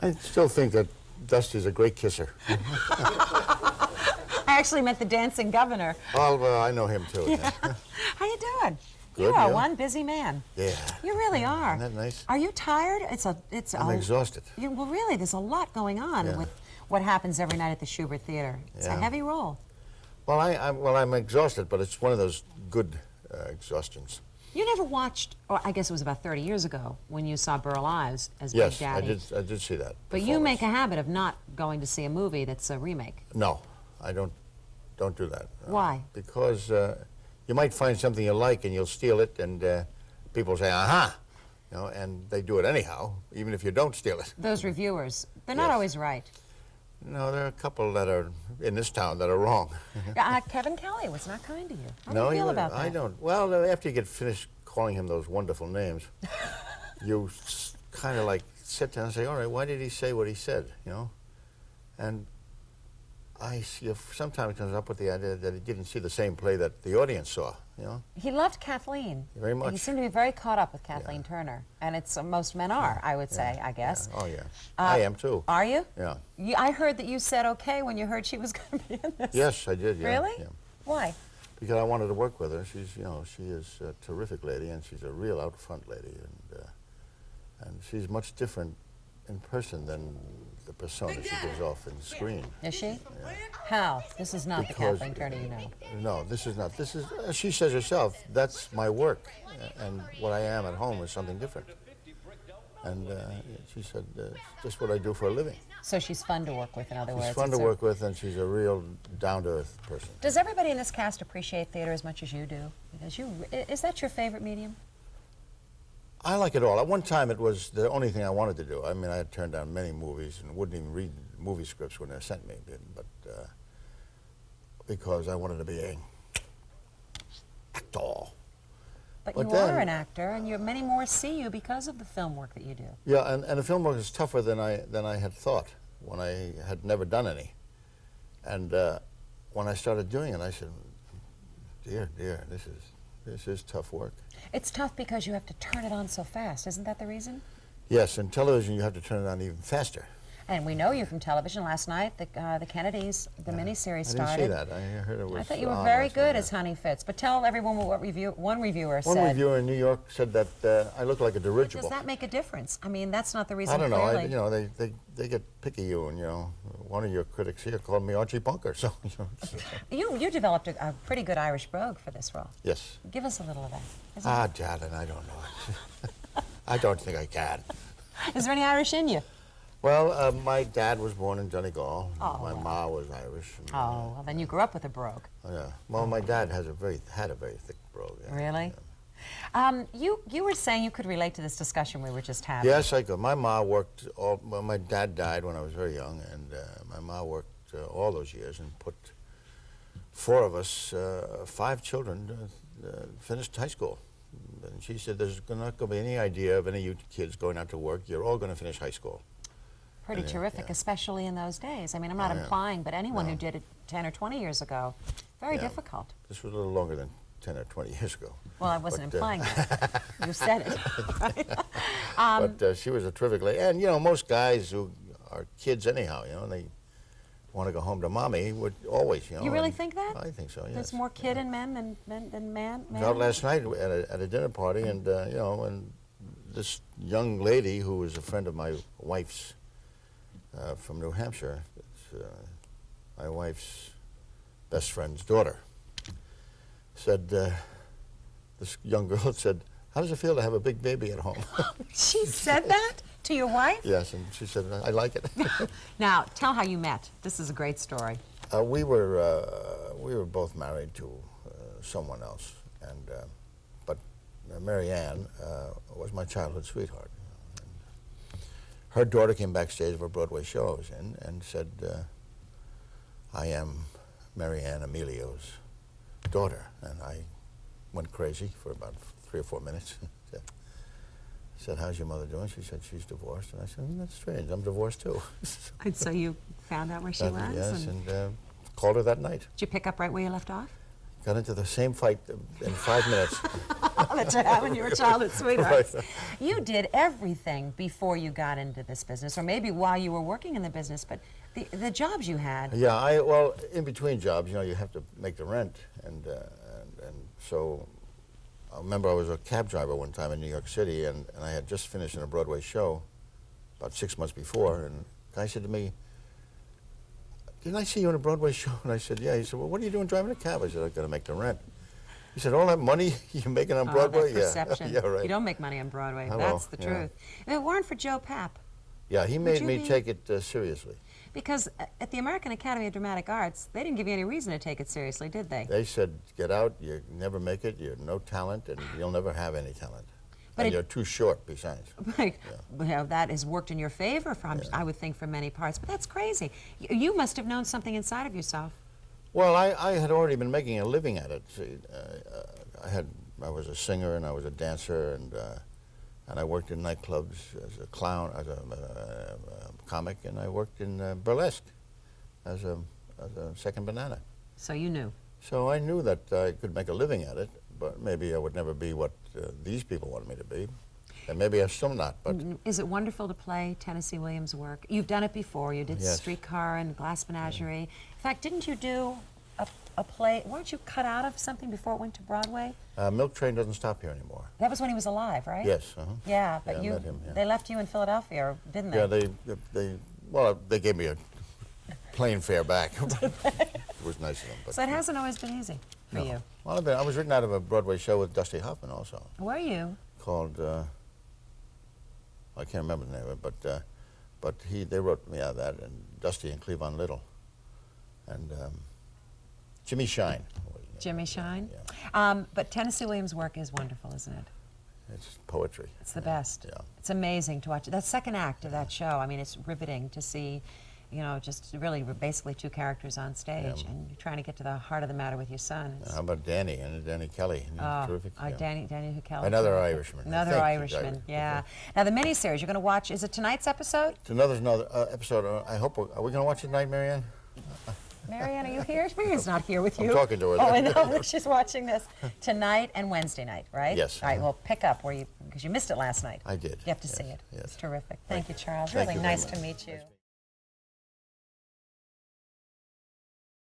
I still think that Dusty's a great kisser. I actually meant the dancing governor. Oh, well, I know him too. Yeah. How you doing? Good, You are you? one busy man. Yeah. You really are. Isn't that nice? Are you tired? I'm exhausted. Well, really, there's a lot going on with what happens every night at the Schubert Theater. It's a heavy role. Well, I'm exhausted, but it's one of those good exhaustions. You never watched, or I guess it was about 30 years ago, when you saw Burl Ives as Big Daddy. Yes, I did see that. But you make a habit of not going to see a movie that's a remake. No, I don't do that. Why? Because you might find something you like and you'll steal it, and people say, aha, you know, and they do it anyhow, even if you don't steal it. Those reviewers, they're not always right. No, there are a couple that are in this town that are wrong. Kevin Kelly was not kind to you. How do No, you feel about that? I don't. Well, after you get finished calling him those wonderful names, you kind of like sit down and say, all right, why did he say what he said, you know? And I sometimes comes up with the idea that he didn't see the same play that the audience saw, you know? He loved Kathleen. Very much. He seemed to be very caught up with Kathleen Turner. And it's most men are, I would say, I guess. Yeah. Oh, yeah. I am, too. Are you? Yeah. I heard that you said okay when you heard she was going to be in this. Yes, I did, yeah. Really? Yeah. Why? Because I wanted to work with her. She's, you know, she is a terrific lady, and she's a real out front lady, and she's much different in person than the persona she gives off in screen. Is she? Yeah. How? This is not the Kathleen Turner you know. No, this is not. This is, she says herself, that's my work, and what I am at home is something different. And she said, it's just what I do for a living. So she's fun to work with, in other words. She's fun to work with, and she's a real down-to-earth person. Does everybody in this cast appreciate theater as much as you do? Because is that your favorite medium? I like it all. At one time, it was the only thing I wanted to do. I mean, I had turned down many movies and wouldn't even read movie scripts when they sent me, but because I wanted to be an actor. But you are an actor, and many more see you because of the film work that you do. Yeah, and the film work is tougher than I had thought when I had never done any. And when I started doing it, I said, dear, this is tough work. It's tough because you have to turn it on so fast. Isn't that the reason? Yes, in television you have to turn it on even faster. And we know you from television. Last night, the Kennedys, the miniseries started. I didn't see that. I heard it was. I thought you were very good as Honey Fitz. But tell everyone what one reviewer said. One reviewer in New York said that I look like a dirigible. Does that make a difference? I mean, that's not the reason. I don't know. Clearly. You know, they get picky you, and you know, one of your critics here called me Archie Bunker. So you know. You developed a pretty good Irish brogue for this role. Yes. Give us a little of that. Darling, I don't know. I don't think I can. Is there any Irish in you? Well, my dad was born in Donegal. Oh, my ma was Irish. And, well, then you grew up with a brogue. Yeah. Well, my dad had a very thick brogue. Yeah. Really? Yeah. You were saying you could relate to this discussion we were just having. Yes, I could. My ma worked well, my dad died when I was very young, and my ma worked all those years and put 4 of us, 5 children, finished high school. And she said, there's not going to be any idea of any of you kids going out to work. You're all going to finish high school. Pretty terrific, especially in those days. I mean, I'm not implying, but anyone who did it 10 or 20 years ago, very difficult. This was a little longer than 10 or 20 years ago. Well, I wasn't implying that. You said it. Right? But she was a terrific lady. And, you know, most guys who are kids anyhow, you know, they want to go home to mommy would always, you know. You really think that? I think so, yes. There's more kid in men than man? I was out last night at a dinner party, and, you know, and this young lady who was a friend of my wife's, from New Hampshire. It's my wife's best friend's daughter. Said, this young girl said, how does it feel to have a big baby at home? She said that to your wife? Yes, and she said, I like it. Now, tell how you met. This is a great story. We were both married to someone else, and but Mary Ann was my childhood sweetheart. Her daughter came backstage of her Broadway shows and said, I am Mary Ann Emilio's daughter. And I went crazy for about 3 or 4 minutes. Said, how's your mother doing? She said, she's divorced. And I said, that's strange. I'm divorced too. And so you found out where she was? Yes, and called her that night. Did you pick up right where you left off? got into the same fight in 5 minutes. That you have when you were childhood sweethearts. Right. You did everything before you got into this business, or maybe while you were working in the business, but the jobs you had. Yeah, well, in between jobs, you know, you have to make the rent, and so I remember I was a cab driver one time in New York City, and I had just finished in a Broadway show about 6 months before, and the guy said to me, "Didn't I see you in a Broadway show?" And I said, "Yeah." He said, "Well, what are you doing driving a cab?" I said, "I've got to make the rent." He said, "All that money you're making on Broadway?" That perception. Yeah, right. You don't make money on Broadway. Hello. That's the Yeah. truth. If it weren't for Joe Papp, Yeah, he made you me be- take it seriously. because at the American Academy of Dramatic Arts, they didn't give you any reason to take it seriously, did they? They said, "Get out, you never make it, you're no talent, and you'll never have any talent. But And it- you're too short, besides." Like, you know, that has worked in your favor, I would think, for many parts. But that's crazy. You must have known something inside of yourself. Well, I had already been making a living at it. See, I was a singer and I was a dancer, and I worked in nightclubs as a clown, as a comic, and I worked in burlesque as a second banana. So you knew. So I knew that I could make a living at it, but maybe I would never be what these people wanted me to be, and maybe I'm still not. But Is it wonderful to play Tennessee Williams' work? You've done it before. You did Yes. Streetcar and Glass Menagerie. In fact, didn't you do a play? Weren't you cut out of something before it went to Broadway? Milk Train doesn't stop here anymore. That was when he was alive, right? Yes. Yeah, but Yeah, I you met him, yeah. they left you in Philadelphia, or didn't they? Yeah, they gave me a plane fare back. It was nice of them. But So it hasn't always been easy for no. you. Well, I was written out of a Broadway show with Dusty Hoffman also, Were you? called I can't remember the name of it, but they wrote me out of that, and Dusty and Cleavon Little, and Jimmy Shine. was his name. Jimmy Shine? Yeah. But Tennessee Williams' work is wonderful, isn't it? It's poetry. It's the best. Yeah. It's amazing to watch. That second act of that show, I mean, it's riveting to see, you know, just really basically two characters on stage, Yeah. and you're trying to get to the heart of the matter with your son. It's, How about Danny and Danny Kelly? Terrific. Yeah. Danny Kelly. Another Irishman. I Another think he's Irishman, Irish. yeah. Now, the miniseries you're going to watch, is it tonight's episode? It's another episode. I hope. Are we going to watch it tonight, Marianne? Marianne, are you here? Marianne's not here with you. I'm talking to her. Oh, I know. She's watching this tonight and Wednesday night, right? Yes. All right, well, pick up because you missed it last night. I did. You have to Yes, see it. yes. It's terrific. Thank you, Charles. Thank Really you very nice much. to meet you.